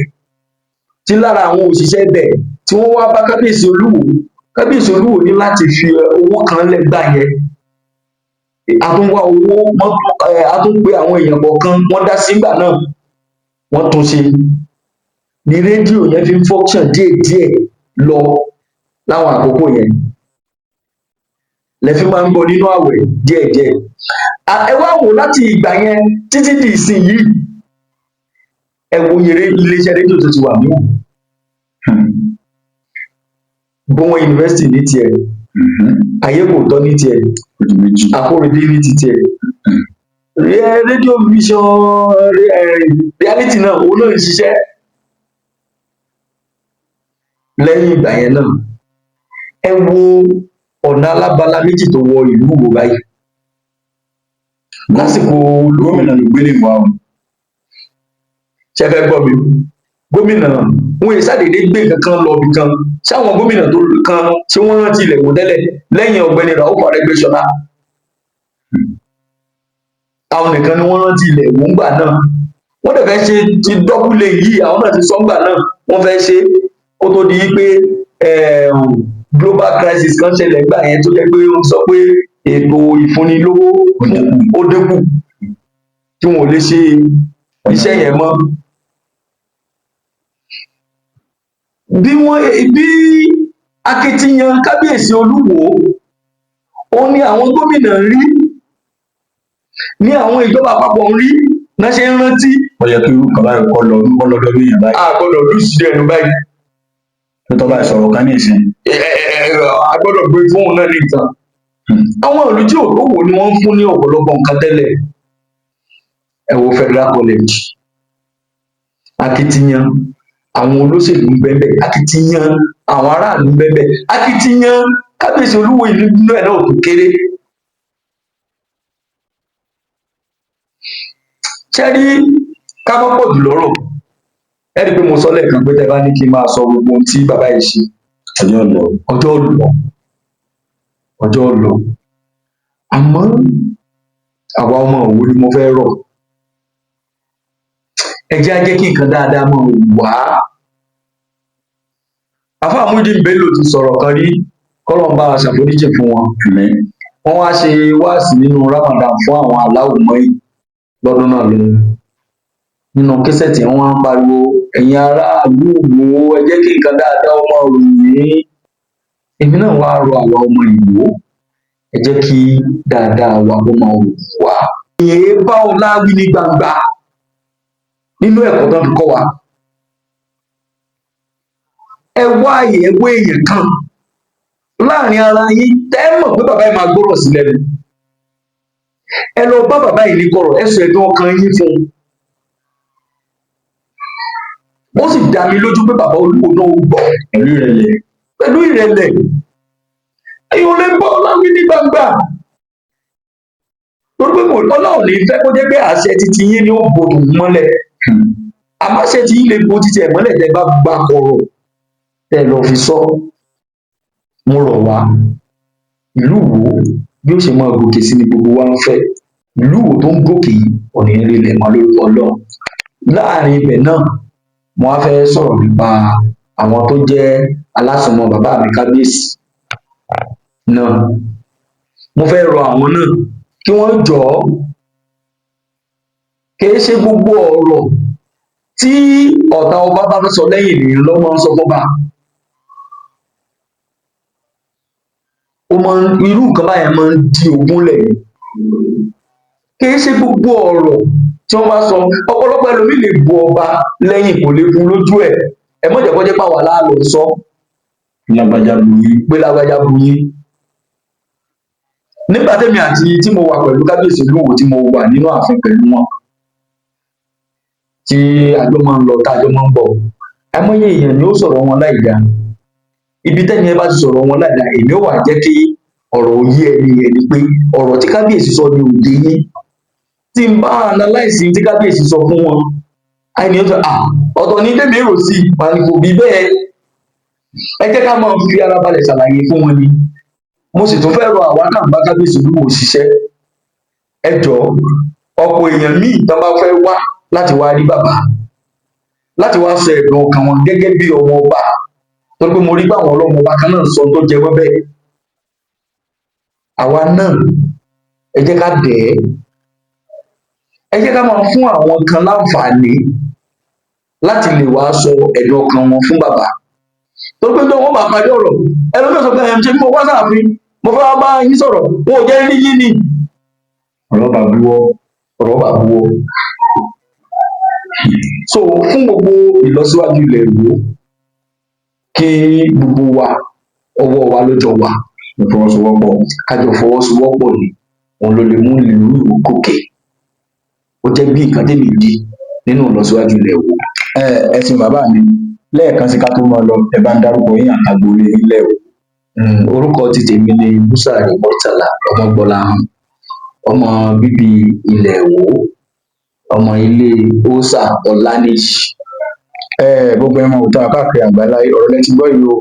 tí lára àwọn òṣìṣẹ́ bẹ̀ tí wọ́n wá bá kábíyèsí Olúwo ní láti fi owó kan lẹ́gbàá yẹn. A tún wá owó a tún pé àwọn èèyàn kọ̀ọ̀kan wọ́n dá sígbà náà wọ́n tún ṣe ní rédíò yẹn fi ń function díẹ̀díẹ̀ lọ láwọn àkókò yẹn. Lẹ fi máa ń gbọ́ nínú àwẹ̀ díẹ̀díẹ̀. Ẹ wá wò láti ìgbà yẹn títí di ìsìn yìí, ẹ wo iléeṣẹ́ rédíò tó ti wà níwò. Gbọ́n yunifásitì ní tiẹ̀, ayé kò tọ́ ní tiẹ̀, Akóredé ní ti tiẹ̀. Rédíò vision reality náà òun náà ń ṣiṣẹ́. Lẹ́yìn ìgbà yẹn náà, ẹ wo ọ̀nà alábala méjì tó wọ ìlú Ìwó báyìí. Lásìkò gómìnà ló gbélé wa o. Ṣé fẹ́ gbọ́ mi? Gómìnà wọn ìsàdédé gbé kankan lọ ibì kan. Ṣáwọn gómìnà tó kan tí wọ́n rántí ilẹ̀ wò tẹ́lẹ̀ lẹ́yìn ọ̀gbẹ́ni Rauf Arẹ́gbẹ́ṣọlá. Àwọn nìkan ni wọ́n rántí ilẹ̀ wò ńgbà náà. Wọ́n dẹ̀ fẹ́ ṣe ti dọ́búlé yìí, àwọn náà ti sọ ńgbà náà wọ́n fẹ́ ṣe kó tó di pé global crisis kan ṣẹlẹ̀ gbà yẹn tó jẹ́ pé wọ́n sọ pé ètò ìfúnni lówó ó dínkù tí wọn ò lè ṣe iṣẹ́ yẹn mọ́. Bí akitiyan kábíyèsí Olúwo ó ní àwọn gómìnà ń rí ní àwọn ìjọba àpapọ̀ ń rí náà ṣe ń rántí. Ó yẹ kí kàbá rẹ̀ kọ́ lọ́dọọdún yẹn báyìí. A gbọ́dọ̀ lùsì ẹnu báyìí. Tó bá ìsọ̀rọ̀ kan ní ìsìn. A gbọ́dọ̀ gbé fóun náà ní ìtàn. Àwọn ìlú tí ò lówó ni wọ́n ń fún ní ọ̀pọ̀lọpọ̀ nǹkan tẹ́lẹ̀. Ẹ wo Federal College. Akitiyan àwọn olóṣèlú ń bẹ́ẹ̀, akitiyan àwọn aráàlú ń bẹ́ẹ̀, akitiyan kábíyèsí Olúwo ìlú náà náà kò kéré. Ṣẹ́rí ká má pọ̀ jù lọ́rọ̀. Ẹ rí i pé mo sọ lẹ́ẹ̀kan pé tẹ́ bá ní kí n máa sọ gbogbo ohun tí bàbá yìí ṣe. Ọjọ́ lọ. Àmọ́ àwa ọmọ Ìwó ni mo fẹ́ rọ̀. Ẹ jẹ́ á jẹ́ kí nǹkan dáadáa máa wà. Àfáà Muyideen Bello ti sọ̀rọ̀ kan rí kọ́lọ́run bá wa ṣàforíjì fún wọn. Wọ́n wá ṣe wáàsí nínú Ramadan fún àwọn aláwùmọ́yì lọ́dún náà lóhun. Nínú késẹ̀tì wọ́n á pariwo ẹ̀yin aráàlú Ìwó ẹ jẹ́ kí nǹkan dáadáa ọmọ òyìn. Èmi náà wá rọ àwa ọmọ Ìwó ẹ jẹ́ kí dáadáa wa kó máa wà. Ìyẹn bá ọ láwí ní gbangba nínú ẹ̀kọ́ tó fi kọ́ wa. Ẹ wá àyè, ẹ wá èèyàn kan láàrin ara yín tẹ́ ẹ mọ̀ pé bàbá yìí máa gbọ́rọ̀ sí lẹ́nu. Ẹ lọ bá bàbá yìí ní kọ̀rọ̀, ẹ sọ ẹ̀dùn ọkàn yín fún un. Ó sì dá mi lójú pé bàbá Olúwo náà ó gbọ́ pẹ̀lú ìrẹ̀lẹ̀. pẹ̀lú ìrẹ̀lẹ̀. Ẹ̀yin ò lè bọ́ láwí ní gbangba. Torí pé Ọlọ́run ní fẹ́ kó jẹ́ pé àṣẹ titi yín ni ó bo tòun mọ́lẹ̀. Àmọ́ àṣẹ tí yín lè bo titi ẹ̀ mọ́lẹ̀ tẹ́ bá gba kọ̀rọ̀ tẹ́ lọ fi sọ. Mo rọ̀ wá, ìlú Ìwó bí ó ṣe máa gòkè sí ni gbogbo wa ń fẹ́. Ìlú Ìwó tó ń gòkè yìí kò ní rilẹ̀ mọ́ lórúkọ Ọlọ́run. Láàrin ibẹ̀ náà, mo wá fẹ́ sọ̀rọ̀ nípa àwọn tó jẹ́ alásùnmọ́ bàbá mi kábíyèsí náà. Mo fẹ́ rọ àwọn náà kí wọ́n jọ̀ọ́, kìí ṣe gbogbo ọ̀rọ̀ tí ọ̀tá ọba bá fẹ́ sọ lẹ́yìn ènìyàn ló máa ń sọ fọ́ba. Irú nǹkan báyẹn máa ń di ogún lẹ̀. Kìí ṣe gbogbo ọ̀rọ̀ tí wọ́n bá sọ, ọ̀pọ̀lọpọ̀ ẹlòmíì lè bu ọba lẹ́yìn kò lè bu lójú ẹ̀. Ẹ má jẹ́ kó jẹ́ pé àwa la lọ sọ Lágbájá bu yín. pé lágbájá bu yín. Nígbà tèmi àti tí mo wà pẹ̀lú kábíyèsí ìlú Ìwó tí mo wà nínú ààfin pẹ̀lú wọn, tí àjọ máa ń lọ tá àjọ máa ń bọ̀, àìmọye èèyàn ni ó sọ̀rọ̀ wọn láìda. Ibi tẹ́ni ẹ bá ti sọ̀rọ̀ wọn láìda, èmi ó wà jẹ́ kí ọ̀rọ̀ òye ẹni yẹn ni pé ọ̀rọ̀ tí kábíyèsí sọ ni òde yín. Tí n bá analyse tí kábíyèsí sọ fún wọn, àìní ó sọ ọ̀tọ̀ ní tèmi rò sí i, wàá ní kò bí bẹ́ẹ̀. Ẹ jẹ́ ká máa fi ara balẹ̀ ṣàlàyé fún wọn ni. Mo sì tún fẹ́ rọ àwa náà bá kábíyèsí ìlú Ìwó ṣiṣẹ́. Ẹ jọ̀ọ́, ọ̀pọ̀ èèyàn míì tán bá fẹ́ wá láti wá rí bàbá, láti wá sọ ẹ̀dùn ọkàn wọn gẹ́gẹ́ bí ọmọ ọba, torí pé mo rí báwọn ọlọ́mọ ọba kan náà sọ tó jẹ wọ́n bẹ́ẹ̀. Àwa náà ẹ jẹ́ ká dẹ̀ ẹ́, ẹ jẹ́ ká máa fún àwọn kan láǹfààní láti lè wá sọ ẹ̀dùn ọkàn wọn fún bàbá. Torí pé tó wọ́n bá parí ọ̀rọ̀, ẹlòmíràn sọ pé ṣe bí mo wá sáàfin, mo fẹ́ wá bá yín sọ̀rọ̀, wọn ò jẹ́ rí yín ni. Ọ̀rọ̀ bá buwọ́. So fún gbogbo ìlọsíwájú ilẹ̀ Ìwó, kí gbogbo wa ọwọ́ wa ló jọ wà. Ìfọwọ́sowọ́pọ̀. Ká jọ fọwọ́sowọ́pọ̀ ni òun ló lè mú ìlú Ìwó gòkè. Ó jẹ́ bí nǹkan tèmi rí nínú ìlọsíwájú ilẹ̀ Ìwó. Ẹ ṣeun bàbá mi, lẹ́ẹ̀kan sí ká tó máa lọ, ẹ bá ń dárúkọ yín àtagboolé ilẹ̀ Ìwó. Orúkọ ti tèmi ni Búsàrí Murtala Ọmọgbọ́láhàn, ọmọ bíbí ilẹ̀ Ìwó, ọmọ ilé Òòṣà Ọláníyì. Gbogbo ẹmọ òótọ́ káàkiri àgbáláyé, ọ̀rọ̀ lẹ ti gbọ́ yìí o.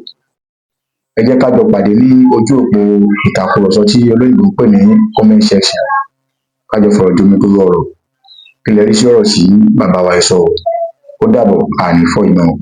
Ẹ jẹ́ ká jọ pàdé ní ojú òpó ìtàkùrọ̀sọ tí olóyìnbó ń pè ní comment section. Ká jọ fọ̀rọ̀ jomitoro ọ̀rọ̀. Kí lẹ rí sí ọ̀rọ̀ sí bàbá wa ẹ sọ o. Ó dàbọ̀, àní fọ́ iná o.